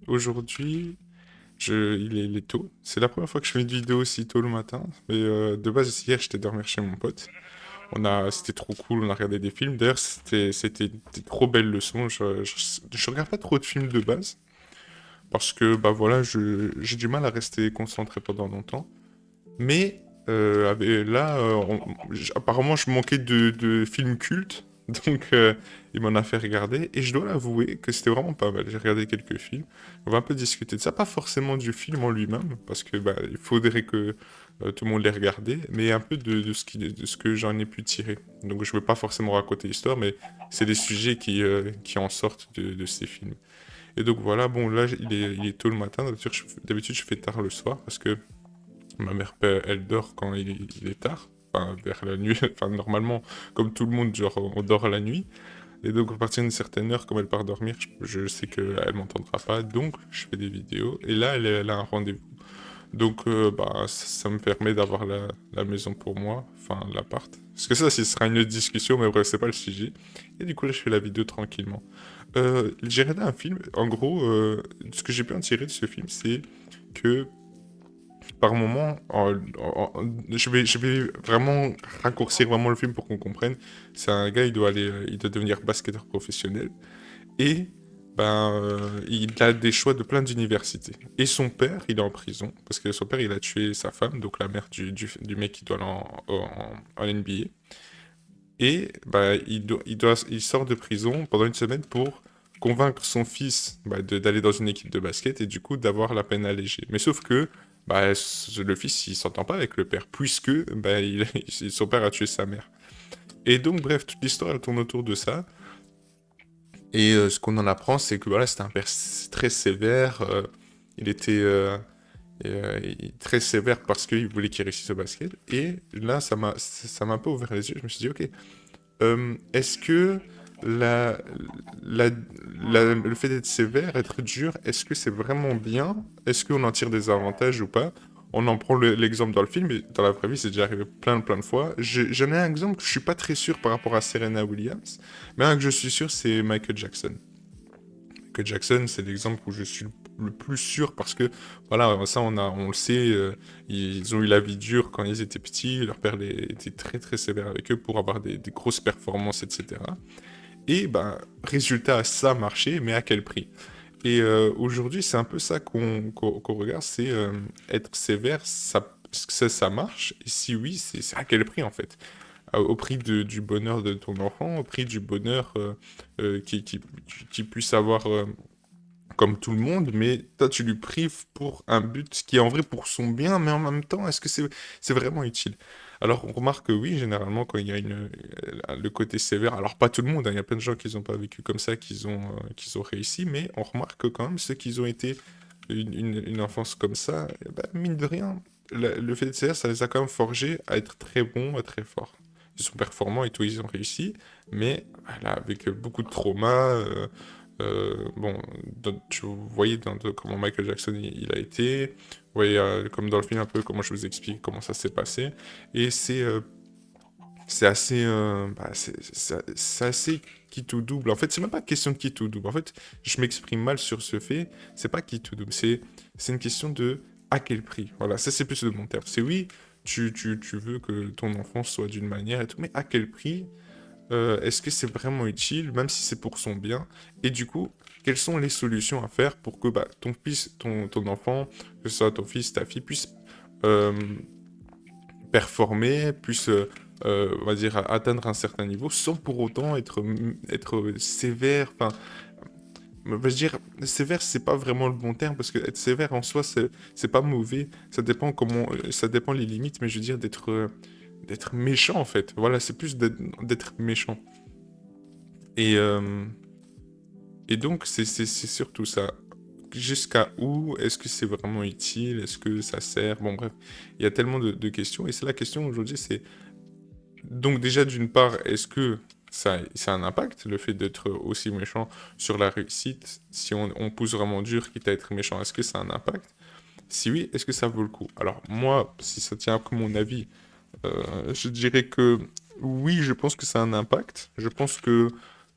aujourd'hui, il est tôt. C'est la première fois que je fais une vidéo aussi tôt le matin. Mais de base, hier, j'étais dormir chez mon pote. C'était trop cool, on a regardé des films. D'ailleurs, c'était des trop belles leçons. Je regarde pas trop de films de base. Parce que, bah voilà, j'ai du mal à rester concentré pendant longtemps. Mais là, apparemment, je manquais de films cultes. Donc, il m'en a fait regarder. Et je dois l'avouer que c'était vraiment pas mal. J'ai regardé quelques films. On va un peu discuter de ça. Pas forcément du film en lui-même, parce que bah, il faudrait que tout le monde l'ait regardé. Mais un peu de ce que j'en ai pu tirer. Donc, je ne veux pas forcément raconter l'histoire, mais c'est des sujets qui en sortent de ces films. Et donc, voilà, bon, là, il est tôt le matin. D'habitude, je fais tard le soir, parce que ma mère, elle dort quand il est tard, enfin vers la nuit, enfin normalement, comme tout le monde, genre on dort la nuit. Et donc à partir d'une certaine heure, comme elle part dormir, je sais qu'elle m'entendra pas, donc je fais des vidéos. Et là, elle a un rendez-vous. Donc bah, ça me permet d'avoir la maison pour moi, enfin l'appart. Parce que ça, ce sera une autre discussion, mais bref, c'est pas le sujet. Et du coup, là, je fais la vidéo tranquillement. J'ai regardé un film, en gros, ce que j'ai pu en tirer de ce film, c'est que par moment, je vais vraiment raccourcir vraiment le film pour qu'on comprenne. C'est un gars, il doit devenir basketteur professionnel et il a des choix de plein d'universités. Et son père, il est en prison parce que son père, il a tué sa femme, donc la mère du mec qui doit aller en NBA. Et bah, il sort de prison pendant une semaine pour convaincre son fils d'aller dans une équipe de basket et du coup d'avoir la peine allégée. Mais sauf que bah, le fils, il s'entend pas avec le père, puisque bah, son père a tué sa mère. Et donc, bref, toute l'histoire, elle tourne autour de ça. Et ce qu'on en apprend, c'est que voilà, c'était un père très sévère. Il était très sévère parce qu'il voulait qu'il réussisse au basket. Et là, ça m'a un peu ouvert les yeux. Je me suis dit, ok, est-ce que la, la- le fait d'être sévère, être dur, est-ce que c'est vraiment bien? Est-ce qu'on en tire des avantages ou pas? On en prend l'exemple dans le film, et dans la vraie vie, c'est déjà arrivé plein de fois. J'en ai un exemple que je suis pas très sûr par rapport à Serena Williams, mais un que je suis sûr, c'est Michael Jackson. Michael Jackson, c'est l'exemple où je suis le plus sûr parce que, voilà, ça on le sait, ils ont eu la vie dure quand ils étaient petits, leur père était très sévère avec eux pour avoir des grosses performances, etc. Et ben, résultat, ça a marché, mais à quel prix? Et aujourd'hui, c'est un peu ça qu'on regarde, c'est être sévère, est-ce que ça marche? Et si oui, c'est à quel prix en fait? Au prix du bonheur de ton enfant, au prix du bonheur qu'il puisse avoir comme tout le monde, mais toi tu lui prives pour un but qui est en vrai pour son bien, mais en même temps, est-ce que c'est vraiment utile? Alors on remarque que oui, généralement quand il y a le côté sévère, alors pas tout le monde, hein, il y a plein de gens qui n'ont pas vécu comme ça, qui ont réussi, mais on remarque que quand même ceux qui ont été une enfance comme ça, eh ben, mine de rien, le fait d'être sévère, ça les a quand même forgés à être très bons, à très forts. Ils sont performants et tout, ils ont réussi, mais voilà, avec beaucoup de traumas, bon, tu voyez comment Michael Jackson il a été, vous voyez comme dans le film un peu comment je vous explique comment ça s'est passé, et c'est assez, c'est assez quitte ou double. En fait, c'est même pas question de quitte ou double. En fait, je m'exprime mal sur ce fait. C'est pas quitte ou double. C'est une question de à quel prix. Voilà, ça c'est plus de mon terme. C'est oui, tu veux que ton enfant soit d'une manière et tout, mais à quel prix? Est-ce que c'est vraiment utile, même si c'est pour son bien? Et du coup, quelles sont les solutions à faire pour que bah, ton fils, ton enfant, que ce soit ton fils, ta fille, puisse euh, performer, puisse, on va dire, atteindre un certain niveau sans pour autant être sévère. Enfin, je veux dire, sévère, c'est pas vraiment le bon terme parce que être sévère en soi, c'est pas mauvais. Ça dépend ça dépend les limites, mais je veux dire d'être méchant en fait. Voilà, c'est plus d'être méchant. Et, euh, et donc, c'est surtout ça. Jusqu'à où est-ce que c'est vraiment utile? Est-ce que ça sert? Bon, bref, il y a tellement de questions. Et c'est la question aujourd'hui, c'est donc déjà d'une part, est-ce que ça a un impact, le fait d'être aussi méchant sur la réussite? Si on pousse vraiment dur, quitte à être méchant, est-ce que ça a un impact? Si oui, est-ce que ça vaut le coup? Alors moi, si ça tient à mon avis, je dirais que oui, je pense que ça a un impact. Je pense que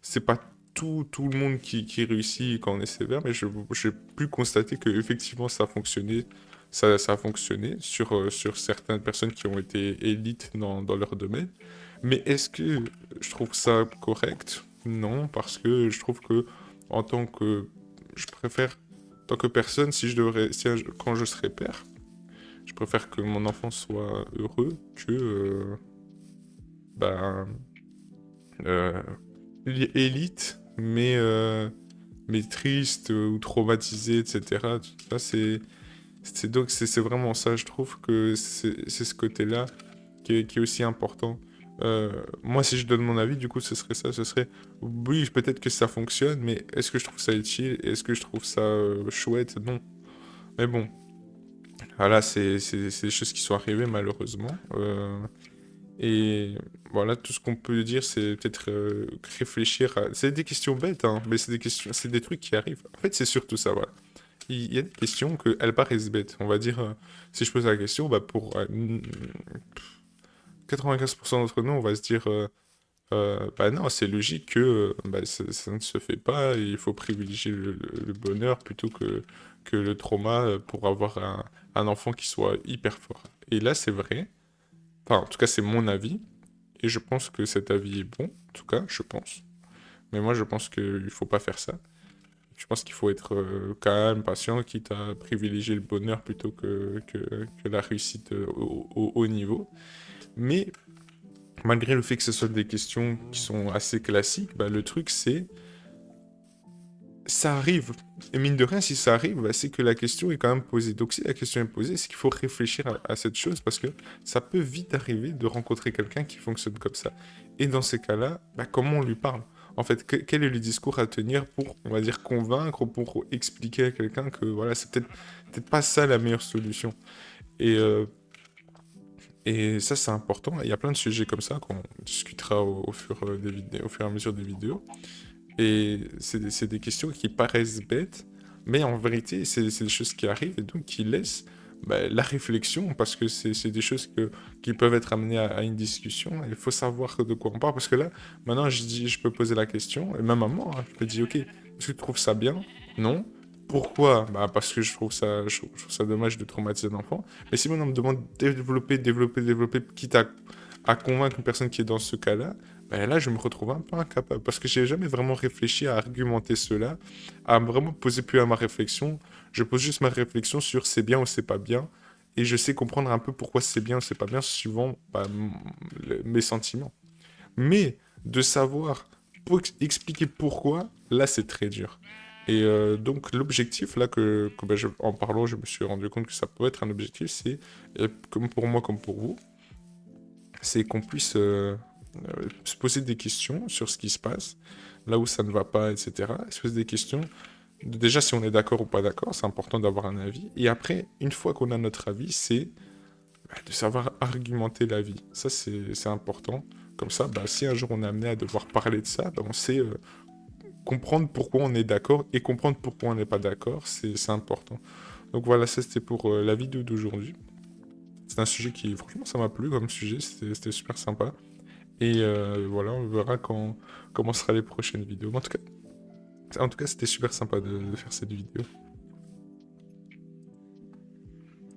c'est pas tout le monde qui réussit quand on est sévère, mais j'ai pu constater que effectivement ça a fonctionné, ça a fonctionné sur certaines personnes qui ont été élites dans leur domaine. Mais est-ce que je trouve ça correct? Non, parce que je trouve que en tant que, je préfère, en tant que personne, si je devrais, quand je serai père, je préfère que mon enfant soit heureux que, ben, euh, élite, mais triste ou traumatisé, etc. Ça, c'est vraiment ça, je trouve que c'est ce côté-là qui est aussi important. Moi, si je donne mon avis, du coup, ce serait ça, ce serait, oui, peut-être que ça fonctionne, mais est-ce que je trouve ça utile? Est-ce que je trouve ça chouette? Non. Mais bon, voilà, c'est des choses qui sont arrivées, malheureusement. Et voilà, tout ce qu'on peut dire, c'est peut-être réfléchir à... C'est des questions bêtes, hein, mais c'est des questions, c'est des trucs qui arrivent. En fait, c'est surtout ça, voilà. Il y a des questions que elles paraissent bêtes. On va dire, si je pose la question, bah pour 95% d'entre nous, on va se dire, bah non, c'est logique que bah, ça ne se fait pas, et il faut privilégier le bonheur plutôt que le trauma pour avoir un enfant qui soit hyper fort. Et là, c'est vrai, enfin, en tout cas, c'est mon avis, et je pense que cet avis est bon, en tout cas, je pense. Mais moi, je pense qu'il faut pas faire ça. Je pense qu'il faut être calme, patient, quitte à privilégier le bonheur plutôt que la réussite au haut niveau. Mais malgré le fait que ce soit des questions qui sont assez classiques, bah, le truc c'est ça arrive. Et mine de rien, si ça arrive, bah, c'est que la question est quand même posée. Donc si la question est posée, c'est qu'il faut réfléchir à cette chose parce que ça peut vite arriver de rencontrer quelqu'un qui fonctionne comme ça. Et dans ces cas-là, bah, comment on lui parle? En fait, quel est le discours à tenir pour, on va dire, convaincre, pour expliquer à quelqu'un que voilà, c'est peut-être pas ça la meilleure solution. Et, euh, et ça, c'est important. Il y a plein de sujets comme ça qu'on discutera au fur, au fur et à mesure des vidéos. Et c'est des questions qui paraissent bêtes, mais en vérité, c'est des choses qui arrivent et donc qui laissent bah, la réflexion, parce que c'est des choses qui peuvent être amenées à une discussion. Il faut savoir de quoi on parle, parce que là, maintenant, je peux poser la question, et ma maman, hein, je me dis, ok, est-ce que tu trouves ça bien? Non. Pourquoi? Bah, parce que je trouve ça dommage de traumatiser un enfant. Mais si maintenant on me demande de développer, quitte à convaincre une personne qui est dans ce cas-là, ben là, je me retrouve un peu incapable parce que j'ai jamais vraiment réfléchi à argumenter cela, à vraiment poser plus à ma réflexion. Je pose juste ma réflexion sur c'est bien ou c'est pas bien, et je sais comprendre un peu pourquoi c'est bien ou c'est pas bien suivant bah, mes sentiments. Mais de savoir pour expliquer pourquoi, là, c'est très dur. Et donc l'objectif là bah, en parlant, je me suis rendu compte que ça peut être un objectif, c'est comme pour moi comme pour vous, c'est qu'on puisse se poser des questions sur ce qui se passe, là où ça ne va pas, etc. Se poser des questions, déjà si on est d'accord ou pas d'accord, c'est important d'avoir un avis. Et après, une fois qu'on a notre avis, c'est bah, de savoir argumenter la vie. Ça, c'est important. Comme ça, bah, si un jour on est amené à devoir parler de ça, bah, on sait comprendre pourquoi on est d'accord et comprendre pourquoi on n'est pas d'accord, c'est important. Donc voilà, ça c'était pour la vidéo d'aujourd'hui. C'est un sujet qui, franchement, ça m'a plu comme sujet, c'était super sympa. Et voilà, on verra comment sera les prochaines vidéos. Mais en tout cas, c'était super sympa de faire cette vidéo.